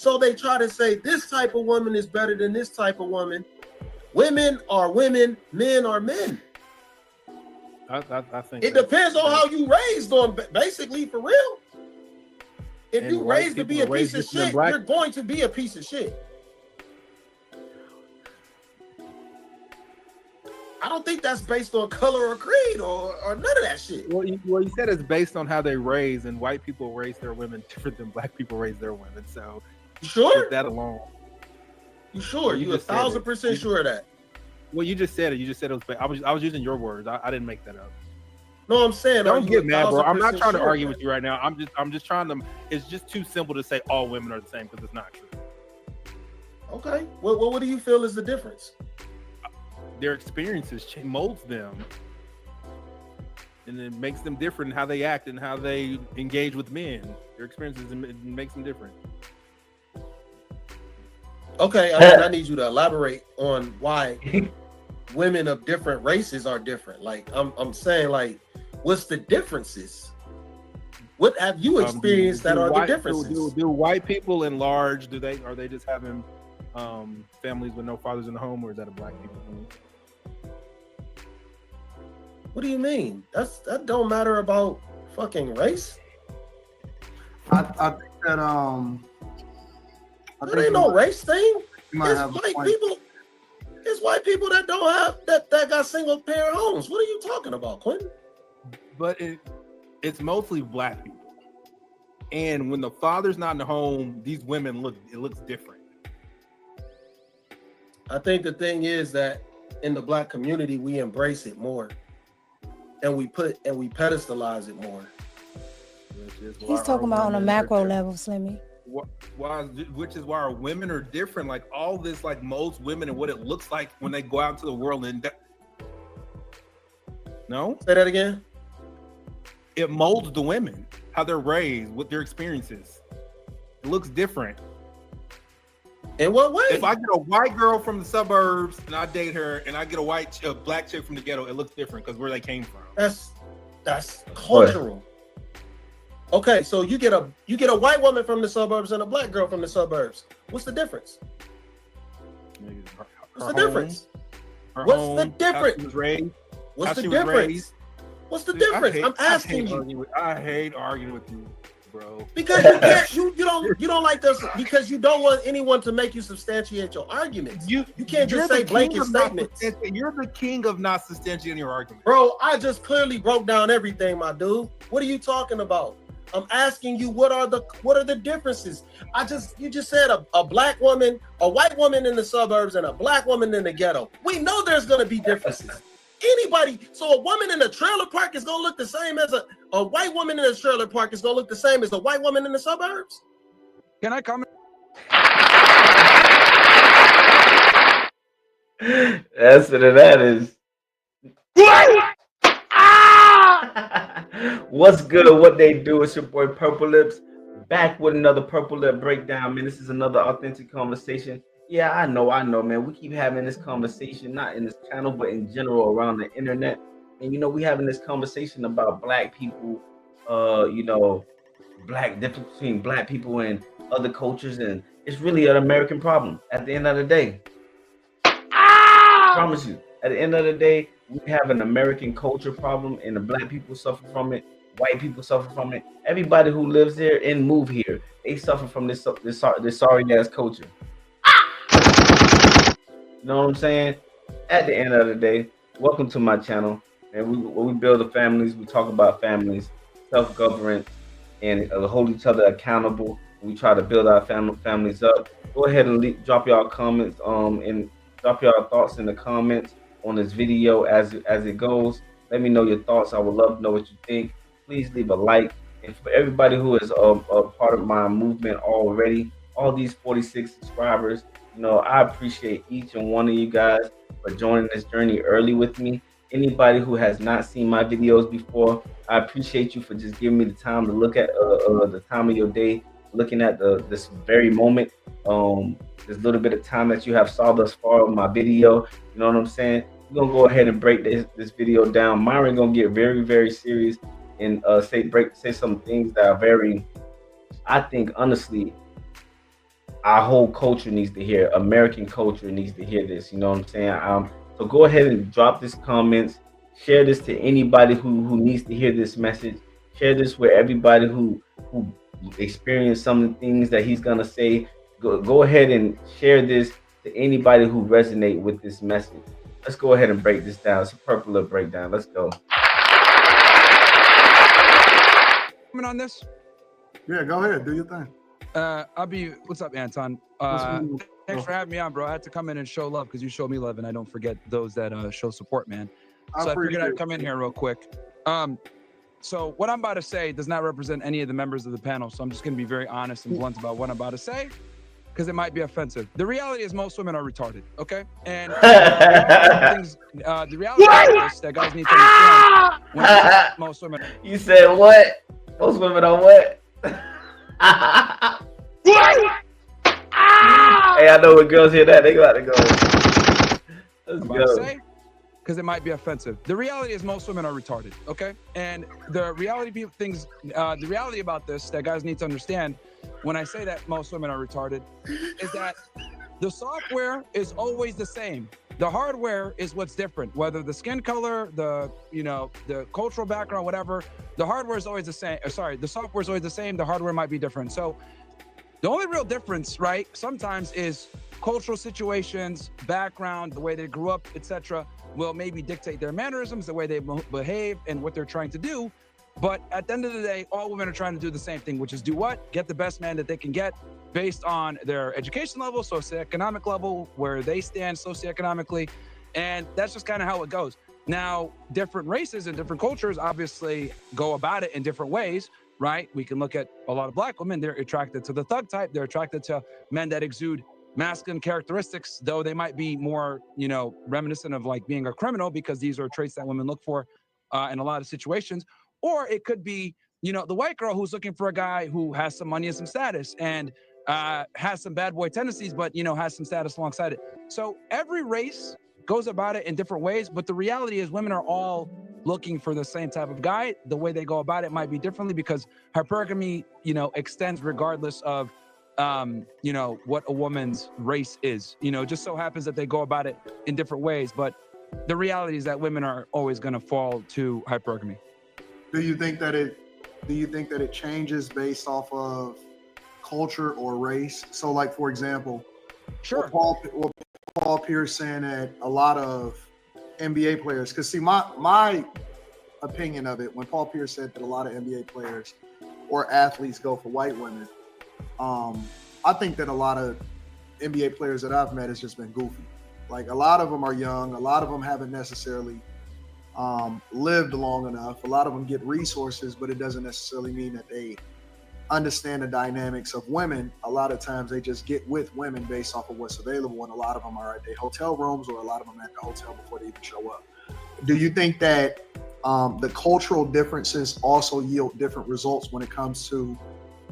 So they try to say this type of woman is better than this type of woman. Women are women, men are men. I think it depends on how you raised on, basically, for real. If you raised to be a piece of shit, you're going to be a piece of shit. I don't think that's based on color or creed or none of that shit. Well, you said it's based on how they raise, and white people raise their women different than black people raise their women. So, you sure? That alone. You sure? You 1,000% sure of that? Well, you just said it. You just said it was. I was using your words. I didn't make that up. No, I'm saying, don't get mad, bro. I'm not trying to argue with you right now. I'm just trying to. It's just too simple to say all women are the same because it's not true. Okay. What do you feel is the difference? Their experiences molds them, and it makes them different in how they act and how they engage with men. Their experiences makes them different. Okay, I need you to elaborate on why women of different races are different. Like I'm saying, like, what's the differences? What have you experienced that are the differences? Do white people in large, are they just having families with no fathers in the home, or is that a black people thing? What do you mean? That don't matter about fucking race. I think that That ain't no race thing. It's white people that don't have that got single parent homes. What are you talking about, Quentin? But it's mostly black people. And when the father's not in the home, these women looks different. I think the thing is that in the black community, we embrace it more. And we pedestalize it more. He's talking about on a macro level, Slimmy. Which is why our women are different. Like all this, like most women and what it looks like when they go out into the world. No? Say that again. It molds the women, how they're raised, with their experiences. It looks different. In what way? If I get a white girl from the suburbs and I date her, and I get a black chick from the ghetto, it looks different because where they came from. That's cultural. Okay, so you get a white woman from the suburbs and a black girl from the suburbs. What's the difference? What's the difference? What's the difference? What's the difference? What's the difference? I'm asking you. I hate arguing with you, bro. Because you can't, you don't like this, because you don't want anyone to make you substantiate your arguments. You can't just say blanket statements. You're the king of not substantiating your argument. Bro, I just clearly broke down everything, my dude. What are you talking about? I'm asking you, what are the differences? You just said a black woman, a white woman in the suburbs and a black woman in the ghetto. We know there's gonna be differences. So a woman in a trailer park is gonna look the same as a white woman in a trailer park is gonna look the same as a white woman in the suburbs? Can I comment? Answer to that is what's good? What they do? It's your boy Purple Lips, back with another Purple Lip breakdown. Man, this is another authentic conversation. Yeah, I know, man. We keep having this conversation, not in this channel, but in general around the internet. And we having this conversation about black people, difference between black people and other cultures, and it's really an American problem. At the end of the day, I promise you, at the end of the day, we have an American culture problem, and the black people suffer from it. White people suffer from it. Everybody who lives here and move here, they suffer from this sorry ass culture. You know what I'm saying? At the end of the day, welcome to my channel. And we build the families, we talk about families, self-governance, and hold each other accountable. We try to build our families up. Go ahead and drop y'all comments and drop y'all thoughts in the comments on this video as it goes. Let me know your thoughts. I would love to know what you think. Please leave a like. And for everybody who is a part of my movement already, all these 46 subscribers, I appreciate each and one of you guys for joining this journey early with me. Anybody who has not seen my videos before, I appreciate you for just giving me the time to look at the time of your day, looking at this very moment, this little bit of time that you have saw thus far of my video. You know what I'm saying? We're gonna go ahead and break this video down. Myron gonna get very, very serious and say some things that are very, I think, honestly, our whole culture needs to hear. American culture needs to hear this. You know what I'm saying? So go ahead and drop this comments. Share this to anybody who needs to hear this message. Share this with everybody who experienced some of the things that he's gonna say. Go ahead and share this to anybody who resonate with this message. Let's go ahead and break this down. It's a purple breakdown. Let's go. On this? Yeah, go ahead. Do your thing. What's up, Anton? Thanks for having me on, bro. I had to come in and show love because you showed me love, and I don't forget those that show support, man. So I figured I'd come in here real quick. So what I'm about to say does not represent any of the members of the panel, so I'm just going to be very honest and blunt about what I'm about to say, because it might be offensive. The reality is most women are retarded, okay? And the reality is that guys need to understand when most women. You said what? Most women are what? Hey, I know when girls hear that, they got to go. Let's go. Because it might be offensive. The reality is most women are retarded, okay? And the reality about this that guys need to understand when I say that most women are retarded is that the software is always the same. The hardware is what's different, whether the skin color, the cultural background, whatever, the hardware is always the same. The software is always the same. The hardware might be different. So the only real difference, right, sometimes is cultural situations, background, the way they grew up, etc., will maybe dictate their mannerisms, the way they behave, and what they're trying to do. But at the end of the day, all women are trying to do the same thing, which is do what? Get the best man that they can get based on their education level, socioeconomic level, where they stand socioeconomically. And that's just kind of how it goes. Now, different races and different cultures obviously go about it in different ways, right? We can look at a lot of Black women. They're attracted to the thug type. They're attracted to men that exude masculine characteristics, though they might be more, reminiscent of like being a criminal, because these are traits that women look for in a lot of situations. Or it could be, the white girl who's looking for a guy who has some money and some status and has some bad boy tendencies, but, has some status alongside it. So every race goes about it in different ways, but the reality is women are all looking for the same type of guy. The way they go about it might be differently because hypergamy, extends regardless of what a woman's race is. It just so happens that they go about it in different ways, but the reality is that women are always going to fall to hypergamy. Do you think that it changes based off of culture or race? So, like, for example, sure, what Paul Pierce saying that a lot of NBA players, because see, my opinion of it, when Paul Pierce said that a lot of NBA players or athletes go for white women, I think that a lot of NBA players that I've met has just been goofy. Like, a lot of them are young. A lot of them haven't necessarily lived long enough. A lot of them get resources, but it doesn't necessarily mean that they understand the dynamics of women. A lot of times they just get with women based off of what's available, and a lot of them are at their hotel rooms, or a lot of them at the hotel before they even show up. Do you think that the cultural differences also yield different results when it comes to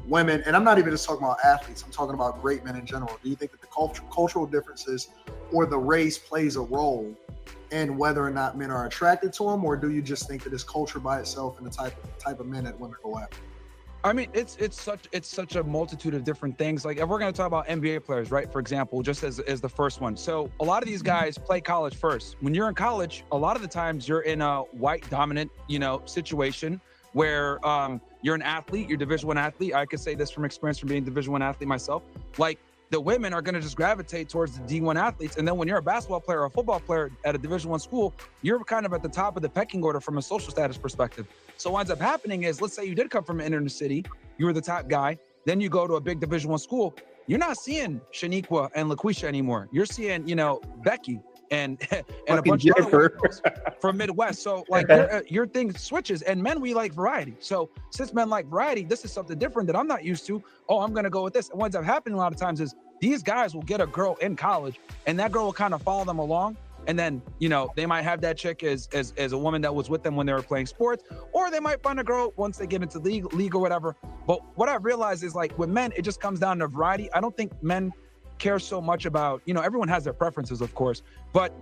women? And I'm not even just talking about athletes, I'm talking about great men in general. Do you think that the cultural differences or the race plays a role in whether or not men are attracted to them, or do you just think that it's culture by itself and the type of men that women go after? I mean, it's such a multitude of different things. Like, if we're going to talk about NBA players, right, for example, just as the first one. So a lot of these guys play college first. When you're in college, a lot of the times you're in a white dominant, situation where you're an athlete, you're Division I athlete. I could say this from experience from being Division I athlete myself. Like, the women are going to just gravitate towards the D1 athletes. And then when you're a basketball player or a football player at a Division I school, you're kind of at the top of the pecking order from a social status perspective. So what ends up happening is, let's say you did come from an inner city, you were the top guy, then you go to a big Division I school, you're not seeing Shaniqua and LaQuisha anymore. You're seeing, Becky and a bunch of other girls from Midwest. So like your thing switches, and men, we like variety. So since men like variety, this is something different that I'm not used to. Oh, I'm gonna go with this. And what ends up happening a lot of times is these guys will get a girl in college, and that girl will kind of follow them along. And then, they might have that chick as a woman that was with them when they were playing sports, or they might find a girl once they get into league or whatever. But what I've realized is, like, with men, it just comes down to variety. I don't think men care so much about, everyone has their preferences, of course, but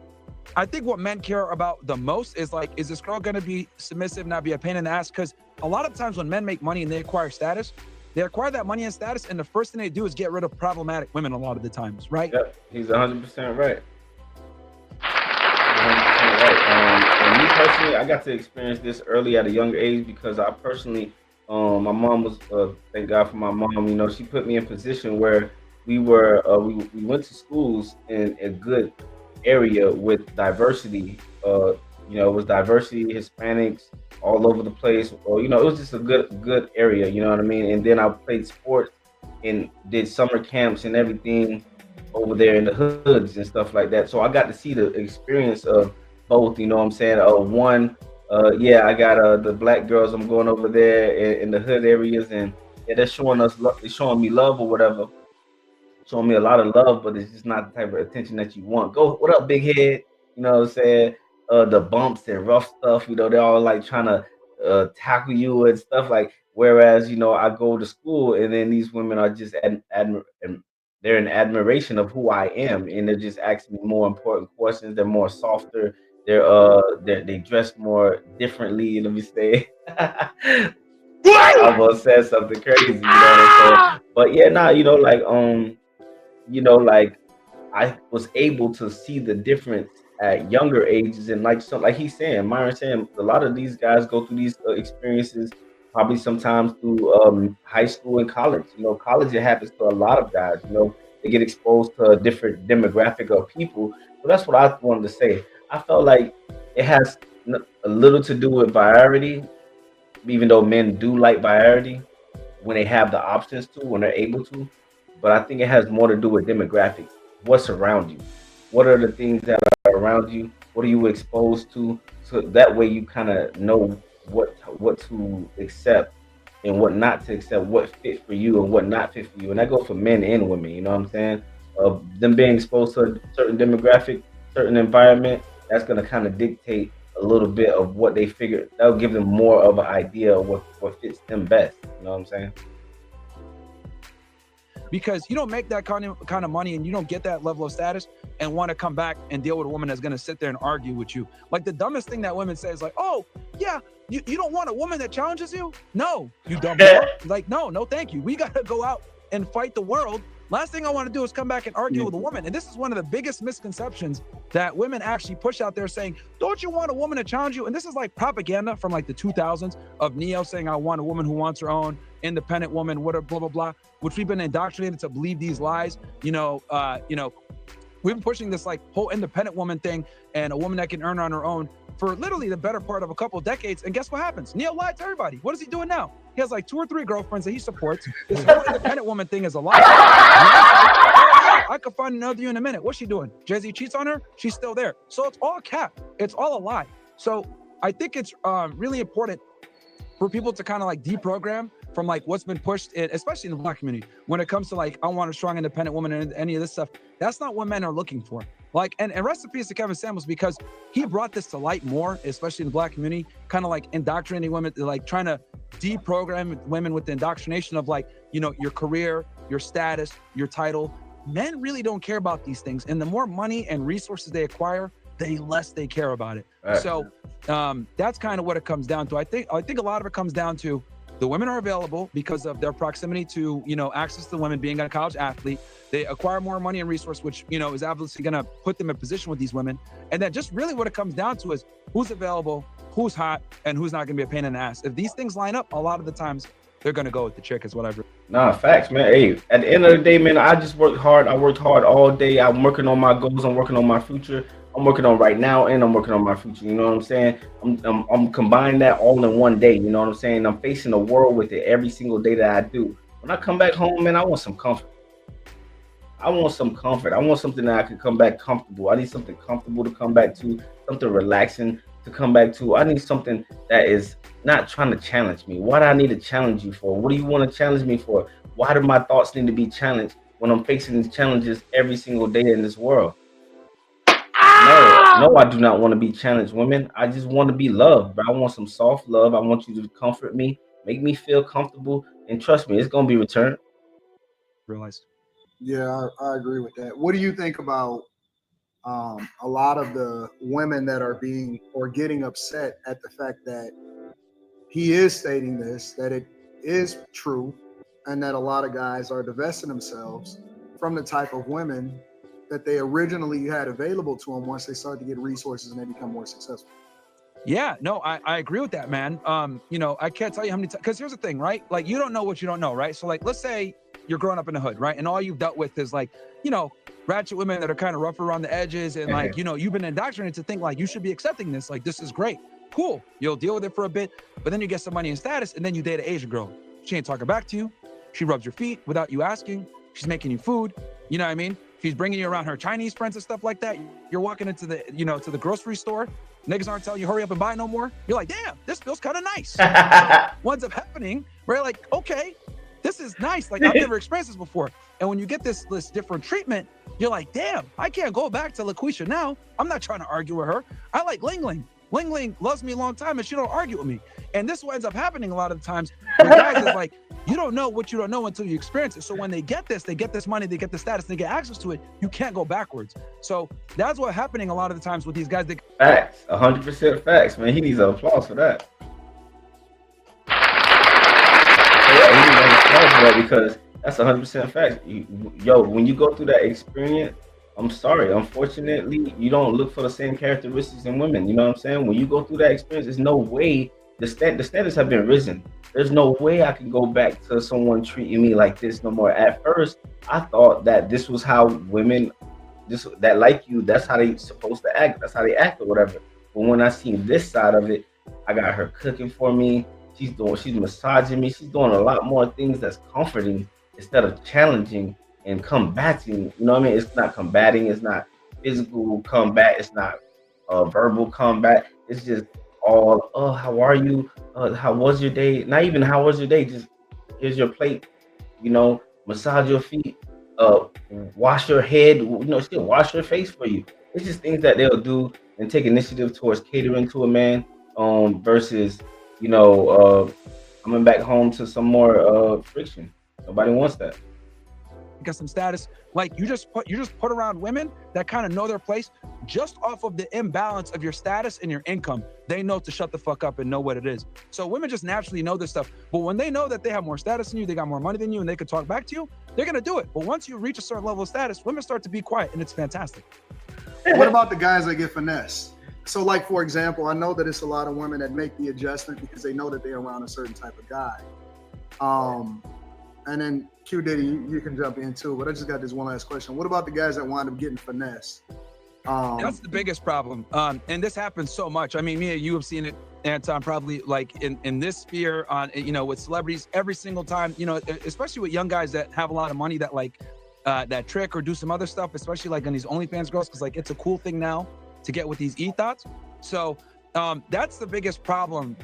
I think what men care about the most is, like, is this girl going to be submissive, not be a pain in the ass? Because a lot of times when men make money and they acquire status, They acquire that money and status, and the first thing they do is get rid of problematic women a lot of the times, right? Yep, he's 100% right. 100% right. And me personally, I got to experience this early at a younger age because I personally, my mom was, thank God for my mom. You know, she put me in position where we went to schools in a good area with diversity. You know, it was diversity, Hispanics all over the place. Or you know, it was just a good area. You know what I mean? And then I played sports and did summer camps and everything over there in the hoods and stuff like that. So I got to see the experience of both. You know what I'm saying? One, yeah, I got the black girls. I'm going over there in the hood areas, and yeah, they're showing us, they're showing me love or whatever, showing me a lot of love, but it's just not the type of attention that you want. Go, what up, big head? You know what I'm saying? The bumps and rough stuff, you know, they're all like trying to tackle you and stuff like. Whereas, you know, I go to school and then these women are just and they're in admiration of who I am, and they're just asking me more important questions. They're more softer. They dress more differently. Let me say. I almost said something crazy, you know what I'm saying? But yeah, nah, you know, like I was able to see the difference at younger ages, and like he's saying, Myron saying, a lot of these guys go through these experiences probably sometimes through high school and college. You know, college it happens to a lot of guys. You know, they get exposed to a different demographic of people. So that's what I wanted to say. I felt like it has a little to do with variety, even though men do like variety when they have the options to, when they're able to. But I think it has more to do with demographics. What's around you? What are the things that are around you? What are you exposed to? So that way you kind of know what to accept and what not to accept, what fit for you and what not fit for you. And that goes for men and women. You know what I'm saying? Them being exposed to a certain demographic, certain environment, that's gonna kind of dictate a little bit of what they figure. That'll give them more of an idea of what fits them best. You know what I'm saying? Because you don't make that kind of money and you don't get that level of status and want to come back and deal with a woman that's going to sit there and argue with you. Like the dumbest thing that women say is like, oh yeah, you don't want a woman that challenges you? No, you dumb whore. Like, no, thank you. We got to go out and fight the world. Last thing I want to do is come back and argue with a woman. And this is one of the biggest misconceptions that women actually push out there saying, don't you want a woman to challenge you? And this is like propaganda from like the 2000s of Neo saying, I want a woman who wants her own, independent woman, whatever, blah, blah, blah, which we've been indoctrinated to believe these lies. We've been pushing this like whole independent woman thing and a woman that can earn on her own for literally the better part of a couple of decades. And guess what happens? Neo lied to everybody. What is he doing now? He has like 2 or 3 girlfriends that he supports. This whole independent woman thing is a lie. I could find another you in a minute. What's she doing? Jay-Z cheats on her? She's still there. So it's all cap. It's all a lie. So I think it's really important for people to kind of like deprogram from like what's been pushed, especially in the Black community, when it comes to like, I want a strong independent woman and any of this stuff. That's not what men are looking for. Like, and rest in peace to Kevin Samuels, because he brought this to light more, especially in the Black community, kind of like indoctrinating women, like trying to deprogram women with the indoctrination of like, your career, your status, your title. Men really don't care about these things. And the more money and resources they acquire, the less they care about it. Right. So that's kind of what it comes down to. I think a lot of it comes down to the women are available because of their proximity to, access to women, being a college athlete. They acquire more money and resource, which, is obviously going to put them in position with these women. And then just really what it comes down to is who's available, who's hot, and who's not going to be a pain in the ass. If these things line up, a lot of the times they're going to go with the chick, is what I've. Nah, facts, man. Hey, at the end of the day, man, I just worked hard. I worked hard all day. I'm working on my goals. I'm working on my future. I'm working on right now, and I'm working on my future. You know what I'm saying? I'm combining that all in one day. You know what I'm saying? I'm facing the world with it every single day that I do. When I come back home, man, I want some comfort. I want some comfort. I want something that I can come back comfortable. I need something comfortable to come back to, something relaxing to come back to. I need something that is not trying to challenge me. What do I need to challenge you for? What do you want to challenge me for? Why do my thoughts need to be challenged when I'm facing these challenges every single day in this world? No, I do not want to be challenged, women. I just want to be loved, but I want some soft love. I want you to comfort me, make me feel comfortable, and trust me, it's going to be returned. Realized. Yeah, I agree with that. What do you think about a lot of the women that are getting upset at the fact that he is stating this, that it is true and that a lot of guys are divesting themselves from the type of women that they originally had available to them once they start to get resources and they become more successful. Yeah, no, I agree with that, man. You know, I can't tell you how many times, because here's the thing, right? Like, you don't know what you don't know, right? So like, let's say you're growing up in the hood, right? And all you've dealt with is like, you know, ratchet women that are kind of rough around the edges. And like, you know, you've been indoctrinated to think like, you should be accepting this. Like, this is great. Cool. You'll deal with it for a bit, but then you get some money and status, and then you date an Asian girl. She ain't talking back to you. She rubs your feet without you asking. She's making you food. You know what I mean? She's bringing you around her Chinese friends and stuff like that. You're walking into the, you know, to the grocery store. Niggas aren't telling you hurry up and buy no more. You're like, damn, this feels kind of nice. So what ends up happening, we're like, okay, this is nice. Like, I've never experienced this before. And when you get this different treatment, you're like, damn, I can't go back to LaQuisha now. I'm not trying to argue with her. I like Ling Ling. Ling Ling loves me a long time and she don't argue with me. And this is what ends up happening a lot of the times. With guys is like, you don't know what you don't know until you experience it. So when they get this money, they get the status, they get access to it, you can't go backwards. So that's what's happening a lot of the times with these guys. Facts, 100% facts, man. He needs an applause for that. Yeah, he needs an applause for that because that's 100% facts. Yo, when you go through that experience, I'm sorry, unfortunately, you don't look for the same characteristics in women. You know what I'm saying? When you go through that experience, there's no way the standards have been risen. There's no way I can go back to someone treating me like this no more. At first, I thought that this was how women, that like you, that's how they supposed to act. That's how they act or whatever. But when I seen this side of it, I got her cooking for me. She's massaging me. She's doing a lot more things that's comforting instead of challenging and combating. You know what I mean? It's not combating. It's not physical combat. It's not verbal combat. It's just all, oh, how are you? How was your day? Not even how was your day. Just here's your plate. You know, massage your feet. Wash your head. You know, she'll wash your face for you. It's just things that they'll do and take initiative towards catering to a man. Versus, you know, coming back home to some more friction. Nobody wants that. Get some status. Like, you just put around women that kind of know their place just off of the imbalance of your status and your income. They know to shut the fuck up and know what it is. So women just naturally know this stuff. But when they know that they have more status than you, they got more money than you, and they could talk back to you, they're gonna do it. But once you reach a certain level of status, women start to be quiet, and it's fantastic. What about the guys that get finessed? So, like, for example, I know that it's a lot of women that make the adjustment because they know that they're around a certain type of guy. And then Q Diddy, you can jump in too, but I just got this one last question. What about the guys that wind up getting finessed? That's the biggest problem. And this happens so much. I mean, me and you have seen it, Anton, probably like in this sphere on, you know, with celebrities every single time, you know, especially with young guys that have a lot of money that like that trick or do some other stuff, especially like on these OnlyFans girls, because like it's a cool thing now to get with these e-thoughts. So that's the biggest problem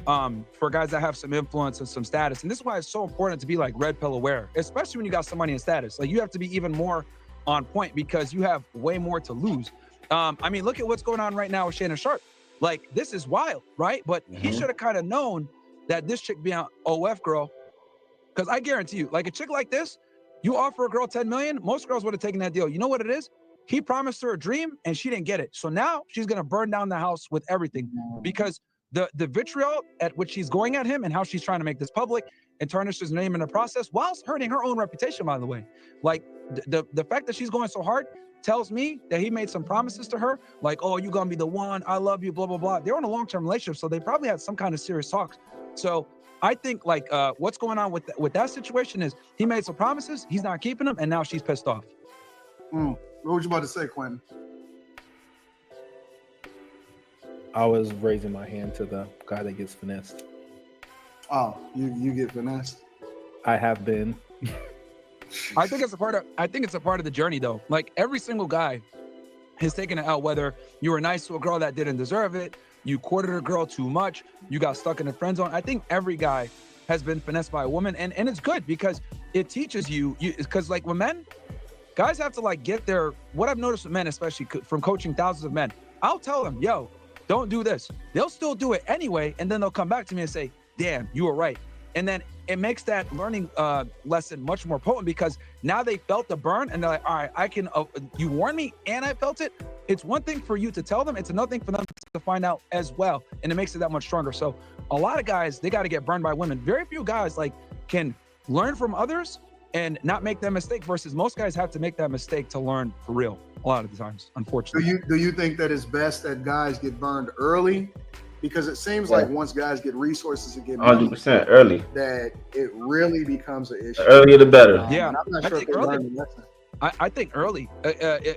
for guys that have some influence and some status. And this is why it's so important to be like red pill aware, especially when you got some money and status. Like, you have to be even more on point because you have way more to lose. I mean, look at what's going on right now with Shannon Sharp. Like, this is wild, right? But he should have kind of known that this chick being an OF girl, because I guarantee you, like a chick like this, you offer a girl 10 million, most girls would have taken that deal. You know what it is? He promised her a dream and she didn't get it. So now she's going to burn down the house with everything because the vitriol at which she's going at him and how she's trying to make this public and tarnish his name in the process whilst hurting her own reputation, by the way. Like, the fact that she's going so hard tells me that he made some promises to her, like, oh, you're going to be the one, I love you, blah, blah, blah. They're in a long-term relationship, so they probably had some kind of serious talks. So I think, like, what's going on with that situation is he made some promises, he's not keeping them, and now she's pissed off. What was you about to say, Quentin? I was raising my hand to the guy that gets finessed. Oh, you get finessed? I have been. I think it's a part of the journey, though. Like, every single guy has taken it out, whether you were nice to a girl that didn't deserve it, you courted a girl too much, you got stuck in a friend zone. I think every guy has been finessed by a woman, and it's good because it teaches you, because like with men, guys have to like get their, what I've noticed with men, especially from coaching thousands of men, I'll tell them, yo, don't do this. They'll still do it anyway. And then they'll come back to me and say, damn, you were right. And then it makes that learning lesson much more potent because now they felt the burn and they're like, all right, I can, you warned me and I felt it. It's one thing for you to tell them. It's another thing for them to find out as well. And it makes it that much stronger. So a lot of guys, they got to get burned by women. Very few guys like can learn from others and not make that mistake versus most guys have to make that mistake to learn for real a lot of the times, unfortunately. Do you think that it's best that guys get burned early? Because it seems like once guys get resources and get money, 100% early. that it really becomes an issue. The earlier the better. Yeah, and I'm not sure if they learned the lesson. I think early.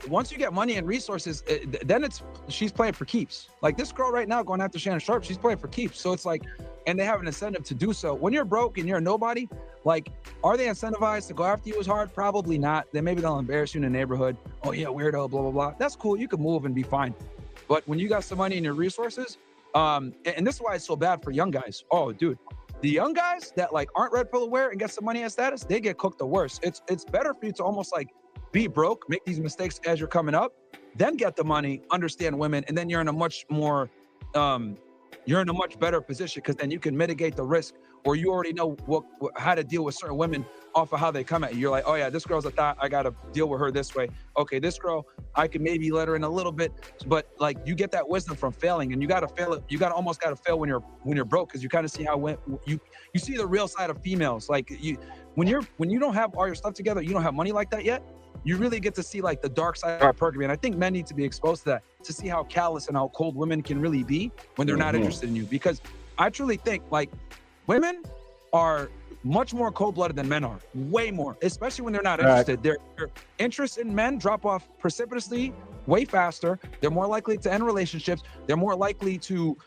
Once you get money and resources, then she's playing for keeps. Like this girl right now going after Shannon Sharp, she's playing for keeps. So it's like, and they have an incentive to do so. When you're broke and you're a nobody, like, are they incentivized to go after you as hard? Probably not. Then maybe they'll embarrass you in the neighborhood. Oh yeah, weirdo, blah, blah, blah. That's cool. You can move and be fine. But when you got some money and your resources, and this is why it's so bad for young guys. Oh, dude. The young guys that like aren't red pill aware and get some money and status, they get cooked the worst. It's better for you to almost like be broke, make these mistakes as you're coming up, then get the money, understand women, and then you're in a much more, you're in a much better position because then you can mitigate the risk, or you already know how to deal with certain women off of how they come at you. You're like, oh yeah, this girl's a thought, I gotta deal with her this way. Okay, this girl, I can maybe let her in a little bit, but like you get that wisdom from failing, and you gotta fail it. You almost gotta fail when you're broke, because you kind of see how you see the real side of females. Like when you don't have all your stuff together, you don't have money like that yet. You really get to see like the dark side of hypergamy. And I think men need to be exposed to that, to see how callous and how cold women can really be when they're not interested in you. Because I truly think like women are much more cold-blooded than men are, way more, especially when they're not interested. Their interest in men drop off precipitously, way faster. They're more likely to end relationships. They're more likely to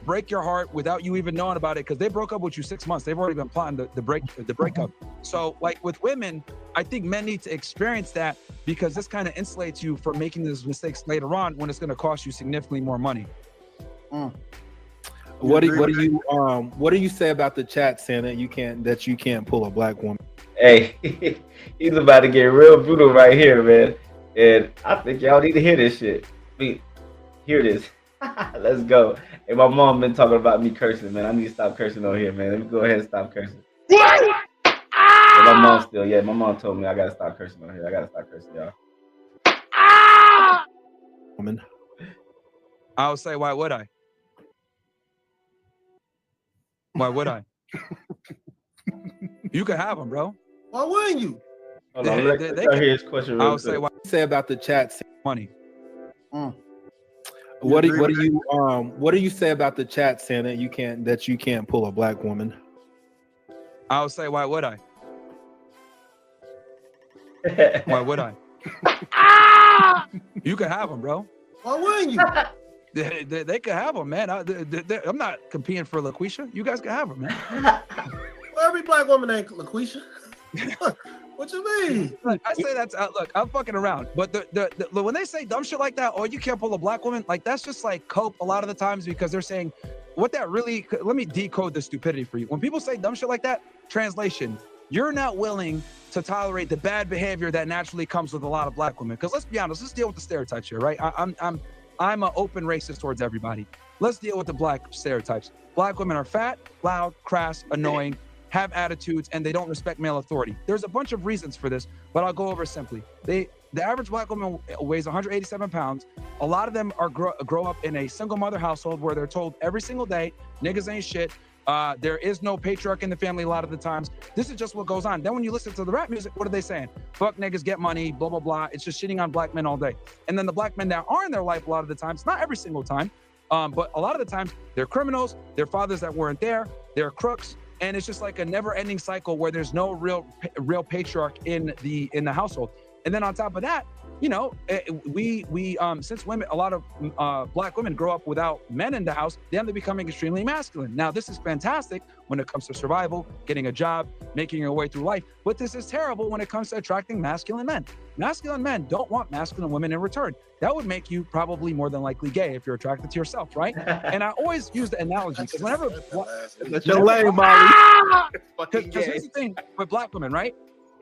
break your heart without you even knowing about it, because they broke up with you 6 months. They've already been plotting the breakup. So like with women, I think men need to experience that, because this kind of insulates you from making those mistakes later on when it's going to cost you significantly more money. What do you say about the chat saying that you can't pull a black woman? Hey, he's about to get real brutal right here, man. And I think y'all need to hear this shit. Hear this. Let's go. Hey, my mom been talking about me cursing, man. I need to stop cursing over here, man. Let me go ahead and stop cursing. My mom told me I gotta stop cursing over here. I gotta stop cursing, y'all. Woman. I would say, why would I? Why would I? You could have them, bro. Why wouldn't you? Hold on, let's hear his question real quick. Say, what you say about the chat? Money. What do you say about the chat saying that you can't pull a black woman? I would say, why would I? Why would I? You could have them, bro. Why wouldn't you? They could have them, man. I'm not competing for LaQuisha. You guys can have them, man. Well, every black woman ain't LaQuisha. What you mean? Look, I say that's look, I'm fucking around. But the when they say dumb shit like that, or you can't pull a black woman, like that's just like cope a lot of the times, because they're saying what that really. Let me decode the stupidity for you. When people say dumb shit like that, translation, you're not willing to tolerate the bad behavior that naturally comes with a lot of black women. Because let's be honest, let's deal with the stereotypes here, right? I'm an open racist towards everybody. Let's deal with the black stereotypes. Black women are fat, loud, crass, annoying, have attitudes, and they don't respect male authority. There's a bunch of reasons for this, but I'll go over simply. The average black woman weighs 187 pounds. A lot of them are grow up in a single mother household where they're told every single day, niggas ain't shit. There is no patriarch in the family a lot of the times. This is just what goes on. Then when you listen to the rap music, what are they saying? Fuck niggas, get money, blah, blah, blah. It's just shitting on black men all day. And then the black men that are in their life a lot of the times, not every single time, but a lot of the times, they're criminals, they're fathers that weren't there, they're crooks, and it's just like a never-ending cycle where there's no real patriarch in the household. And then on top of that, you know, we since women, a lot of black women grow up without men in the house, they end up becoming extremely masculine. Now, this is fantastic when it comes to survival, getting a job, making your way through life, but this is terrible when it comes to attracting masculine men. Masculine men don't want masculine women in return. That would make you probably more than likely gay if you're attracted to yourself, right? And I always use the analogy, because whenever that's your lane, Molly. Because here's the thing with black women, right?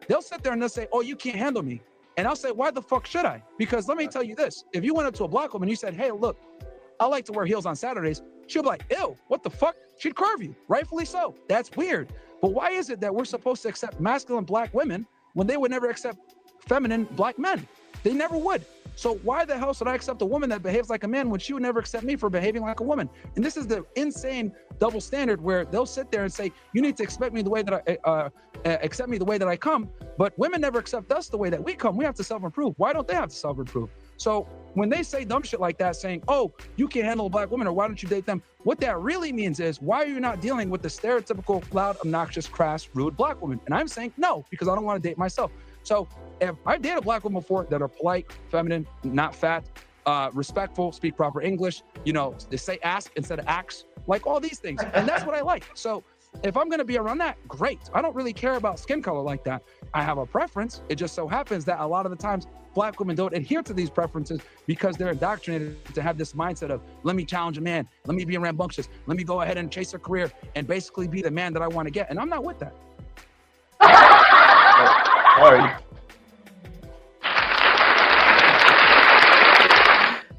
They'll sit there and they'll say, oh, you can't handle me. And I'll say, why the fuck should I? Because let me tell you this. If you went up to a black woman and you said, hey, look, I like to wear heels on Saturdays, she'll be like, ew, what the fuck? She'd curve you, rightfully so. That's weird. But why is it that we're supposed to accept masculine black women when they would never accept feminine black men? They never would. So why the hell should I accept a woman that behaves like a man when she would never accept me for behaving like a woman? And this is the insane double standard where they'll sit there and say, you need to expect me the way that I accept me the way that I come, but women never accept us the way that we come. We have to self-improve. Why don't they have to self-improve? So when they say dumb shit like that, saying, oh, you can't handle a black woman, or why don't you date them? What that really means is, why are you not dealing with the stereotypical, loud, obnoxious, crass, rude black woman? And I'm saying no, because I don't want to date myself. So if I dated a black woman before that are polite, feminine, not fat, respectful, speak proper English, you know, they say ask instead of ax, like all these things. And that's what I like. So if I'm going to be around that, great. I don't really care about skin color like that. I have a preference. It just so happens that a lot of the times black women don't adhere to these preferences because they're indoctrinated to have this mindset of, let me challenge a man, let me be rambunctious, let me go ahead and chase a career and basically be the man that I want to get. And I'm not with that. Sorry.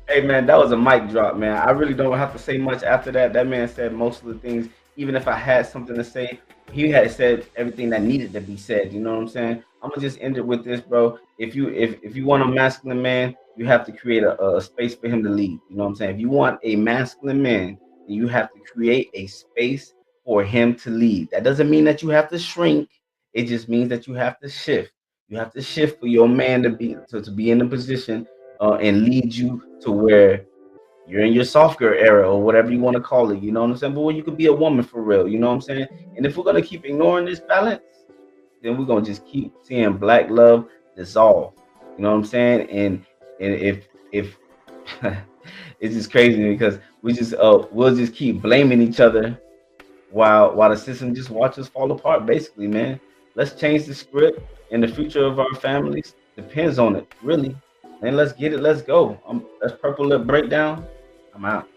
Hey man, that was a mic drop, man. I really don't have to say much after that. That man said most of the things. Even if I had something to say, he had said everything that needed to be said. You know what I'm saying? I'm gonna just end it with this, bro. If you want a masculine man, you have to create a space for him to lead. You know what I'm saying? If you want a masculine man, then you have to create a space for him to lead. That doesn't mean that you have to shrink. It just means that you have to shift. You have to shift for your man to be in a position and lead you to where you're in your soft girl era or whatever you want to call it. You know what I'm saying? But where you could be a woman for real. You know what I'm saying? And if we're gonna keep ignoring this balance, then we're gonna just keep seeing black love dissolve. You know what I'm saying? And if it's just crazy because we'll just keep blaming each other while the system just watches fall apart. Basically, man, let's change the script, and the future of our families depends on it. Really, and let's get it. Let's go. That's Purple Lip Breakdown. I'm out.